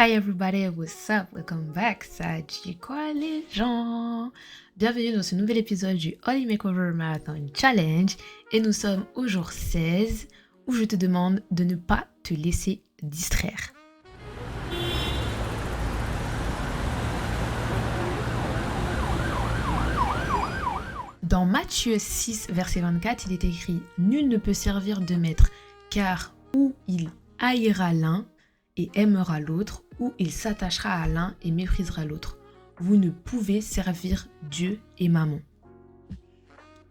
Hi everybody, what's up? Welcome back, ça dit quoi les gens? Bienvenue dans ce nouvel épisode du Holy Makeover Marathon Challenge et nous sommes au jour 16 où je te demande de ne pas te laisser distraire. Dans Matthieu 6, verset 24, il est écrit « Nul ne peut servir de maître, car ou il haïra l'un et aimera l'autre, ou il s'attachera à l'un et méprisera l'autre. Vous ne pouvez servir Dieu et Mammon. »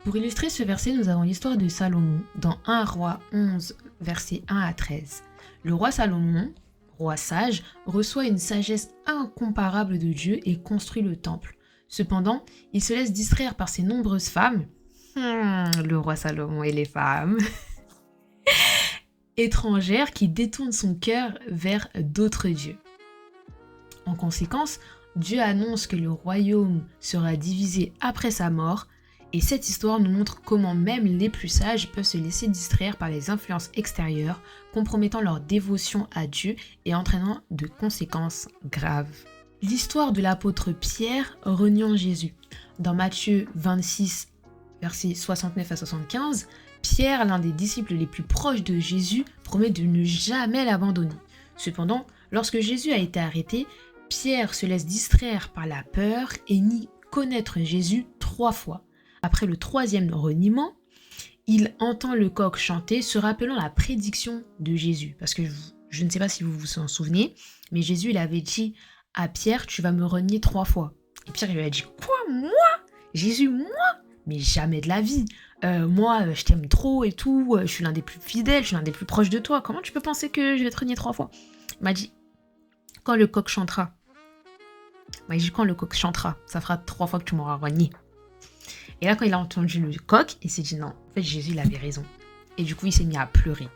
Pour illustrer ce verset, nous avons l'histoire de Salomon dans 1 Roi 11, versets 1 à 13. Le roi Salomon, roi sage, reçoit une sagesse incomparable de Dieu et construit le temple. Cependant, il se laisse distraire par ses nombreuses femmes. Le roi Salomon et les femmes étrangères qui détournent son cœur vers d'autres dieux. En conséquence, Dieu annonce que le royaume sera divisé après sa mort, et cette histoire nous montre comment même les plus sages peuvent se laisser distraire par les influences extérieures, compromettant leur dévotion à Dieu et entraînant de conséquences graves. L'histoire de l'apôtre Pierre reniant Jésus. Dans Matthieu 26, versets 69 à 75, Pierre, l'un des disciples les plus proches de Jésus, promet de ne jamais l'abandonner. Cependant, lorsque Jésus a été arrêté, Pierre se laisse distraire par la peur et nie connaître Jésus 3 fois. Après le 3e reniement, il entend le coq chanter, se rappelant la prédiction de Jésus. Parce que je ne sais pas si vous vous en souvenez, mais Jésus il avait dit à Pierre, tu vas me renier 3 fois. Et Pierre il lui a dit, quoi, moi? Jésus, moi? Mais jamais de la vie. Moi, je t'aime trop et tout, je suis l'un des plus fidèles, je suis l'un des plus proches de toi. Comment tu peux penser que je vais te renier 3 fois? Il m'a dit, quand le coq chantera. Il m'a dit, quand le coq chantera, ça fera 3 fois que tu m'auras renié. Et là, quand il a entendu le coq, il s'est dit, non, en fait, Jésus, il avait raison. Et du coup, il s'est mis à pleurer.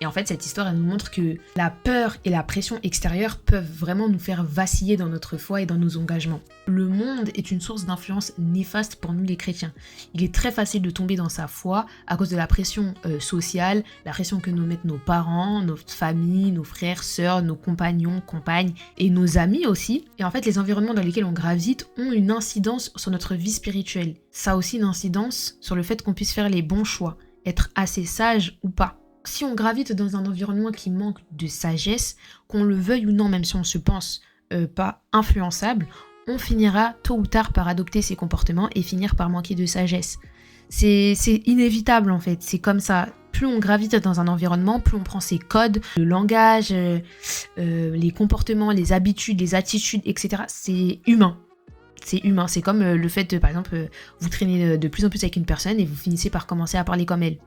Et en fait, cette histoire, elle nous montre que la peur et la pression extérieure peuvent vraiment nous faire vaciller dans notre foi et dans nos engagements. Le monde est une source d'influence néfaste pour nous les chrétiens. Il est très facile de tomber dans sa foi à cause de la pression sociale, la pression que nous mettent nos parents, notre famille, nos frères, sœurs, nos compagnons, compagnes et nos amis aussi. Et en fait, les environnements dans lesquels on gravite ont une incidence sur notre vie spirituelle. Ça a aussi une incidence sur le fait qu'on puisse faire les bons choix, être assez sage ou pas. Si on gravite dans un environnement qui manque de sagesse, qu'on le veuille ou non, même si on se pense pas influençable, on finira tôt ou tard par adopter ces comportements et finir par manquer de sagesse. C'est inévitable en fait, c'est comme ça. Plus on gravite dans un environnement, plus on prend ses codes, le langage, les comportements, les habitudes, les attitudes, etc. C'est humain. C'est humain, c'est comme le fait de, par exemple, vous traînez de plus en plus avec une personne et vous finissez par commencer à parler comme elle.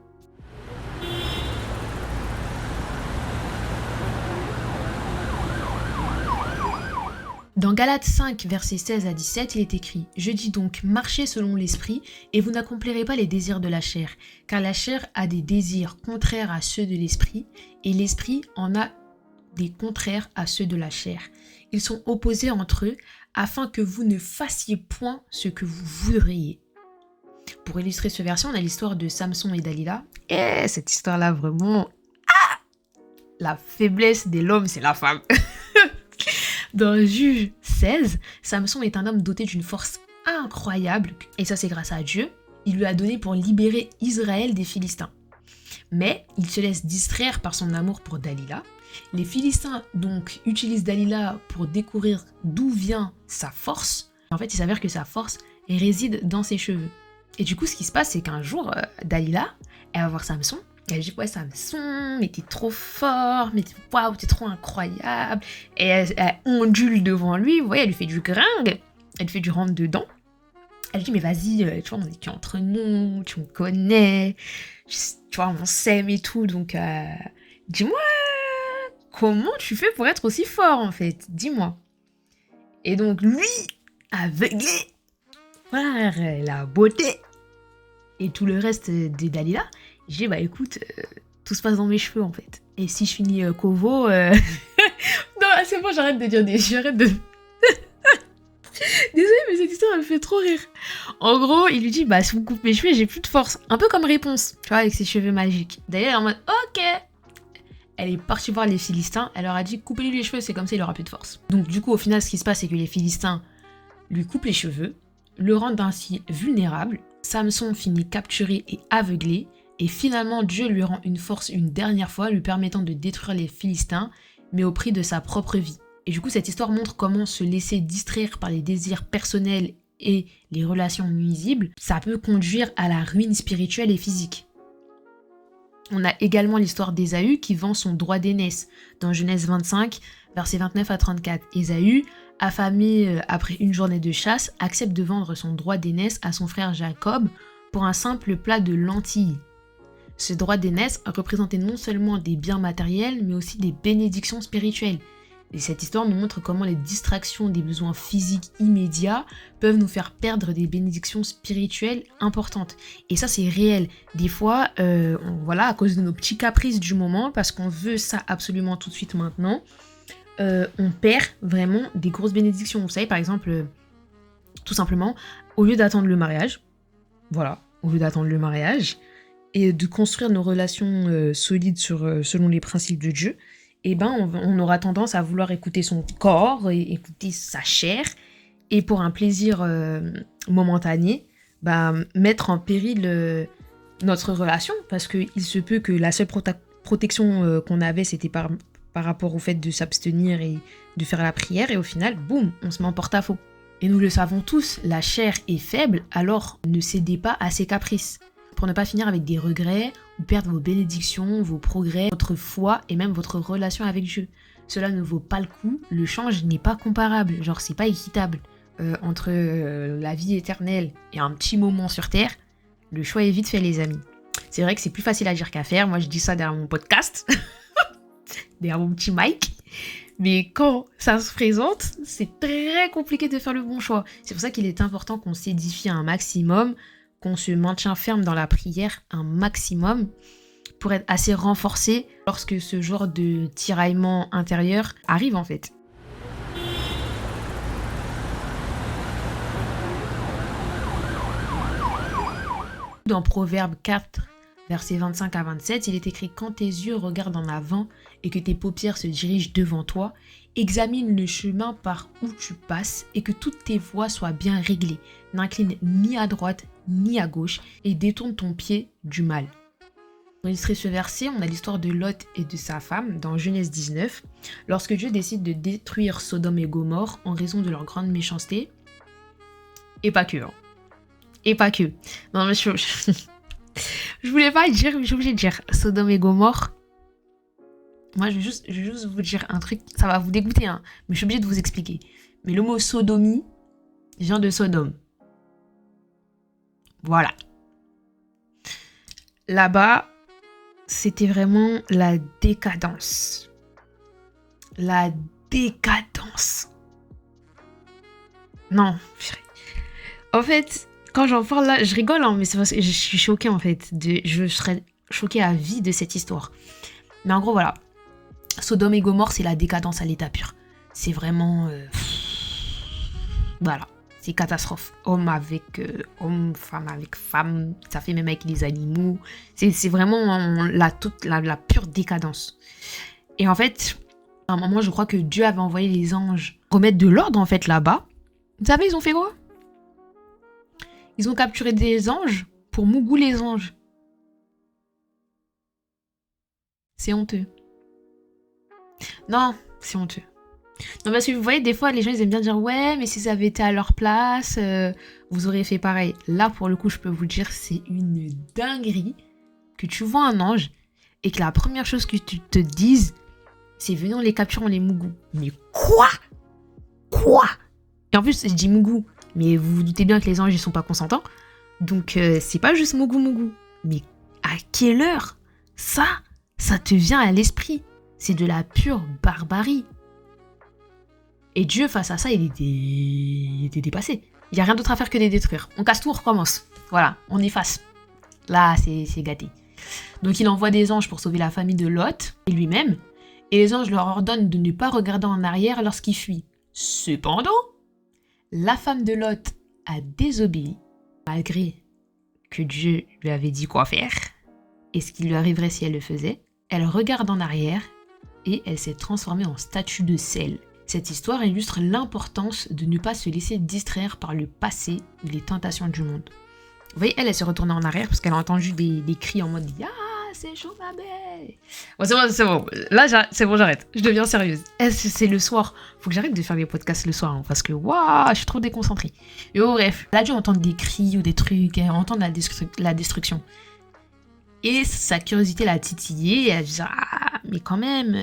Dans Galates 5, versets 16 à 17, il est écrit « Je dis donc, marchez selon l'esprit, et vous n'accomplirez pas les désirs de la chair, car la chair a des désirs contraires à ceux de l'esprit, et l'esprit en a des contraires à ceux de la chair. Ils sont opposés entre eux, afin que vous ne fassiez point ce que vous voudriez. » Pour illustrer ce verset, on a l'histoire de Samson et Dalila. Et cette histoire-là, vraiment, la faiblesse de l'homme, c'est la femme. Dans Juge 16, Samson est un homme doté d'une force incroyable, et ça c'est grâce à Dieu. Il lui a donné pour libérer Israël des Philistins. Mais il se laisse distraire par son amour pour Dalila. Les Philistins donc utilisent Dalila pour découvrir d'où vient sa force. En fait, il s'avère que sa force réside dans ses cheveux. Et du coup, ce qui se passe, c'est qu'un jour, Dalila, elle va voir Samson. Elle dit, ouais, Samson, mais t'es trop fort, mais waouh, t'es trop incroyable. Et elle ondule devant lui, vous voyez, elle lui fait du gringue, elle lui fait du rentre dedans. Elle dit, mais vas-y, tu vois, on est qu'entre nous, tu me connais, tu vois, on s'aime et tout, donc dis-moi, comment tu fais pour être aussi fort, en fait, dis-moi. Et donc, lui, aveuglé par la beauté et tout le reste des Dalila, j'ai dit, bah écoute, tout se passe dans mes cheveux en fait. Et si je finis Kovo... Non, c'est bon, j'arrête de dire des... J'arrête de... Désolée, mais cette histoire, elle me fait trop rire. En gros, il lui dit, bah si vous coupez mes cheveux, j'ai plus de force. Un peu comme Réponse, tu vois, avec ses cheveux magiques. D'ailleurs, elle est en mode, ok. elle est partie voir les Philistins, elle leur a dit coupez-lui les cheveux, c'est comme ça il aura plus de force. Donc du coup au final ce qui se passe c'est que les Philistins lui coupent les cheveux, le rendent ainsi vulnérable, Samson finit capturé et aveuglé, et finalement Dieu lui rend une force une dernière fois, lui permettant de détruire les Philistins, mais au prix de sa propre vie. Et du coup cette histoire montre comment se laisser distraire par les désirs personnels et les relations nuisibles, ça peut conduire à la ruine spirituelle et physique. On a également l'histoire d'Ésaü qui vend son droit d'aînesse dans Genèse 25, versets 29 à 34. Ésaü, affamé après une journée de chasse, accepte de vendre son droit d'aînesse à son frère Jacob pour un simple plat de lentilles. Ce droit d'aînesse représentait non seulement des biens matériels, mais aussi des bénédictions spirituelles. Et cette histoire nous montre comment les distractions des besoins physiques immédiats peuvent nous faire perdre des bénédictions spirituelles importantes. Et ça, c'est réel. Des fois, à cause de nos petits caprices du moment, parce qu'on veut ça absolument tout de suite maintenant, on perd vraiment des grosses bénédictions. Vous savez, par exemple, tout simplement, au lieu d'attendre le mariage, et de construire nos relations solides selon les principes de Dieu, on aura tendance à vouloir écouter son corps et écouter sa chair, et pour un plaisir momentané, mettre en péril notre relation, parce qu'il se peut que la seule protection qu'on avait, c'était par rapport au fait de s'abstenir et de faire la prière, et au final, boum, on se met en porte-à-faux. Et nous le savons tous, la chair est faible, alors ne cédez pas à ses caprices, pour ne pas finir avec des regrets ou perdre vos bénédictions, vos progrès, votre foi et même votre relation avec Dieu. Cela ne vaut pas le coup, le change n'est pas comparable, c'est pas équitable. Entre la vie éternelle et un petit moment sur terre, le choix est vite fait les amis. C'est vrai que c'est plus facile à dire qu'à faire, moi je dis ça derrière mon podcast, derrière mon petit mic, mais quand ça se présente, c'est très compliqué de faire le bon choix. C'est pour ça qu'il est important qu'on s'édifie un maximum, qu'on se maintient ferme dans la prière un maximum pour être assez renforcé lorsque ce genre de tiraillement intérieur arrive en fait. Dans Proverbe 4, versets 25 à 27, il est écrit « Quand tes yeux regardent en avant et que tes paupières se dirigent devant toi, examine le chemin par où tu passes et que toutes tes voies soient bien réglées. N'incline ni à droite ni à gauche et détourne ton pied du mal. » Pour illustrer ce verset, on a l'histoire de Lot et de sa femme dans Genèse 19, lorsque Dieu décide de détruire Sodome et Gomorrhe en raison de leur grande méchanceté. Et pas que. Non mais je voulais pas dire, mais je suis obligée de dire Sodome et Gomorrhe. Moi, je vais juste vous dire un truc, ça va vous dégoûter, mais je suis obligée de vous expliquer. Mais le mot sodomie vient de Sodome. Voilà. Là-bas, c'était vraiment la décadence. La décadence. Non, en fait, quand j'en parle là, je rigole, mais c'est parce que je suis choquée en fait. Je serais choquée à vie de cette histoire. Mais en gros, voilà. Sodome et Gomorrhe, c'est la décadence à l'état pur. C'est vraiment... Voilà. C'est catastrophe. Homme avec homme, femme avec femme. Ça fait même avec les animaux. C'est vraiment la pure décadence. Et en fait, à un moment, je crois que Dieu avait envoyé les anges remettre de l'ordre en fait là-bas. Vous savez, ils ont fait quoi? Ils ont capturé des anges pour Mougou les anges. C'est honteux. Non, c'est honteux. Non, parce que vous voyez, des fois, les gens, ils aiment bien dire « Ouais, mais si ça avait été à leur place, vous auriez fait pareil. » Là, pour le coup, je peux vous dire, c'est une dinguerie que tu vois un ange et que la première chose que tu te dises, c'est « Venons les capturer, on les Mougou. » Mais quoi? Et en plus, je dis Mougou, mais vous vous doutez bien que les anges, ils sont pas consentants. Donc, c'est pas juste Mougou. Mais à quelle heure ça te vient à l'esprit? C'est de la pure barbarie. Et Dieu, face à ça, il était dépassé. Il n'y a rien d'autre à faire que de les détruire. On casse tout, on recommence. Voilà, on efface. Là, c'est gâté. Donc, il envoie des anges pour sauver la famille de Lot et lui-même. Et les anges leur ordonnent de ne pas regarder en arrière lorsqu'ils fuient. Cependant, la femme de Lot a désobéi, malgré que Dieu lui avait dit quoi faire et ce qui lui arriverait si elle le faisait. Elle regarde en arrière et elle s'est transformée en statue de sel. Cette histoire illustre l'importance de ne pas se laisser distraire par le passé ou les tentations du monde. Vous voyez, elle s'est retournée en arrière parce qu'elle a entendu des cris en mode « Ah, c'est chaud ma belle !» Bon, c'est bon. Là, c'est bon, j'arrête. Je deviens sérieuse. C'est le soir. Faut que j'arrête de faire les podcasts le soir parce que, waouh, je suis trop déconcentrée. Et bref, elle a dû entendre des cris ou des trucs, entendre la destruction. Et sa curiosité l'a titillée et elle a dit « Ah, mais quand même...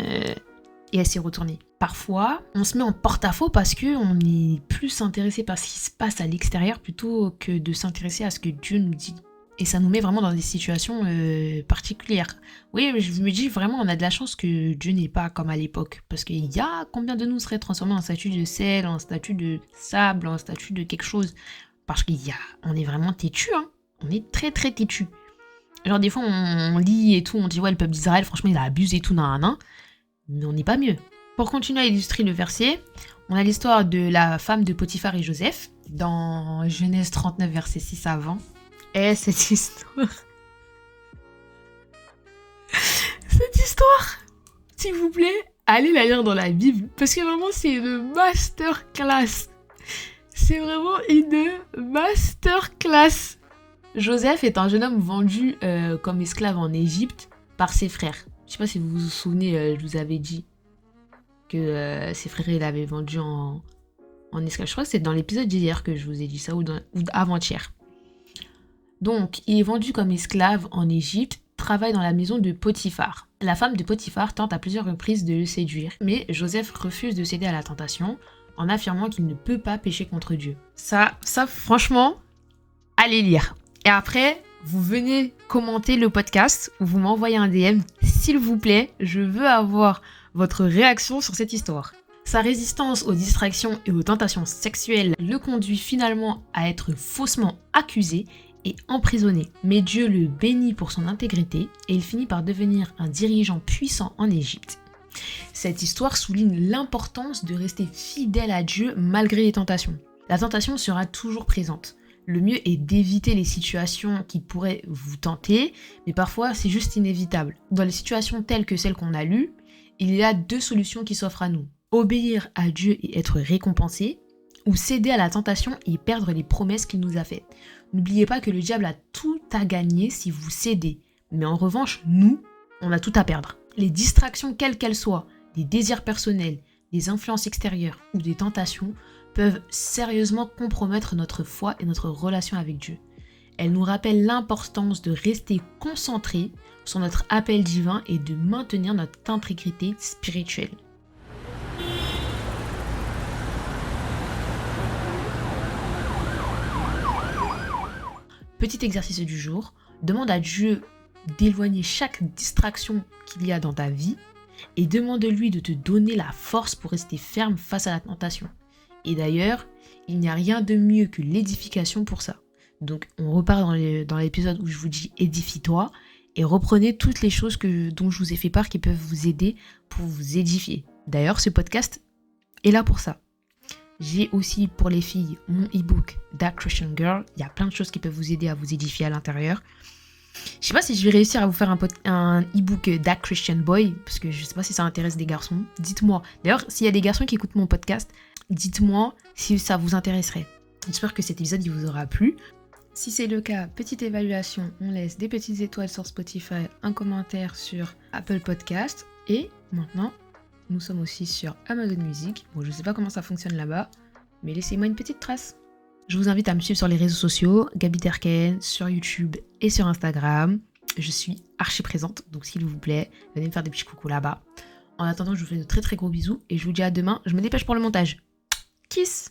Et elle s'est retournée. Parfois, on se met en porte-à-faux parce qu'on est plus intéressé par ce qui se passe à l'extérieur plutôt que de s'intéresser à ce que Dieu nous dit. Et ça nous met vraiment dans des situations particulières. Oui, je me dis vraiment, on a de la chance que Dieu n'est pas comme à l'époque. Parce qu'il y a combien de nous seraient transformés en statue de sel, en statue de sable, en statue de quelque chose. Parce on est vraiment têtu, hein. On est très très têtu. Genre des fois, on lit et tout, on dit ouais, le peuple d'Israël, franchement, il a abusé et tout, nan. Mais on n'est pas mieux. Pour continuer à illustrer le verset, on a l'histoire de la femme de Potiphar et Joseph dans Genèse 39, verset 6 à 20. Et cette histoire, s'il vous plaît, allez la lire dans la Bible parce que vraiment c'est une masterclass. C'est vraiment une masterclass. Joseph est un jeune homme vendu comme esclave en Égypte par ses frères. Je sais pas si vous vous souvenez, je vous avais dit que ses frères l'avaient vendu en esclave. Je crois que c'est dans l'épisode d'hier que je vous ai dit ça, ou avant-hier. Donc, il est vendu comme esclave en Égypte, travaille dans la maison de Potiphar. La femme de Potiphar tente à plusieurs reprises de le séduire, mais Joseph refuse de céder à la tentation en affirmant qu'il ne peut pas pécher contre Dieu. Ça franchement, allez lire. Et après, vous venez commenter le podcast ou vous m'envoyez un DM. S'il vous plaît, je veux avoir votre réaction sur cette histoire. Sa résistance aux distractions et aux tentations sexuelles le conduit finalement à être faussement accusé et emprisonné. Mais Dieu le bénit pour son intégrité et il finit par devenir un dirigeant puissant en Égypte. Cette histoire souligne l'importance de rester fidèle à Dieu malgré les tentations. La tentation sera toujours présente. Le mieux est d'éviter les situations qui pourraient vous tenter, mais parfois c'est juste inévitable. Dans les situations telles que celles qu'on a lues, il y a 2 solutions qui s'offrent à nous. Obéir à Dieu et être récompensé, ou céder à la tentation et perdre les promesses qu'il nous a faites. N'oubliez pas que le diable a tout à gagner si vous cédez, mais en revanche, nous, on a tout à perdre. Les distractions quelles qu'elles soient, des désirs personnels, des influences extérieures ou des tentations peuvent sérieusement compromettre notre foi et notre relation avec Dieu. Elles nous rappellent l'importance de rester concentrés sur notre appel divin et de maintenir notre intégrité spirituelle. Petit exercice du jour, demande à Dieu d'éloigner chaque distraction qu'il y a dans ta vie et demande-lui de te donner la force pour rester ferme face à la tentation. Et d'ailleurs, il n'y a rien de mieux que l'édification pour ça. Donc on repart dans l'épisode où je vous dis édifie-toi et reprenez toutes les choses dont je vous ai fait part qui peuvent vous aider pour vous édifier. D'ailleurs, ce podcast est là pour ça. J'ai aussi pour les filles mon e-book That Christian Girl. Il y a plein de choses qui peuvent vous aider à vous édifier à l'intérieur. Je sais pas si je vais réussir à vous faire un e-book That Christian Boy, parce que je sais pas si ça intéresse des garçons. Dites-moi. D'ailleurs, s'il y a des garçons qui écoutent mon podcast, dites-moi si ça vous intéresserait. J'espère que cet épisode il vous aura plu. Si c'est le cas, petite évaluation, on laisse des petites étoiles sur Spotify, un commentaire sur Apple Podcast. Et maintenant, nous sommes aussi sur Amazon Music. Bon, je sais pas comment ça fonctionne là-bas, mais laissez-moi une petite trace. Je vous invite à me suivre sur les réseaux sociaux, Gaby Terken, sur YouTube et sur Instagram. Je suis archi présente, donc s'il vous plaît, venez me faire des petits coucous là-bas. En attendant, je vous fais de très très gros bisous et je vous dis à demain. Je me dépêche pour le montage. Kiss!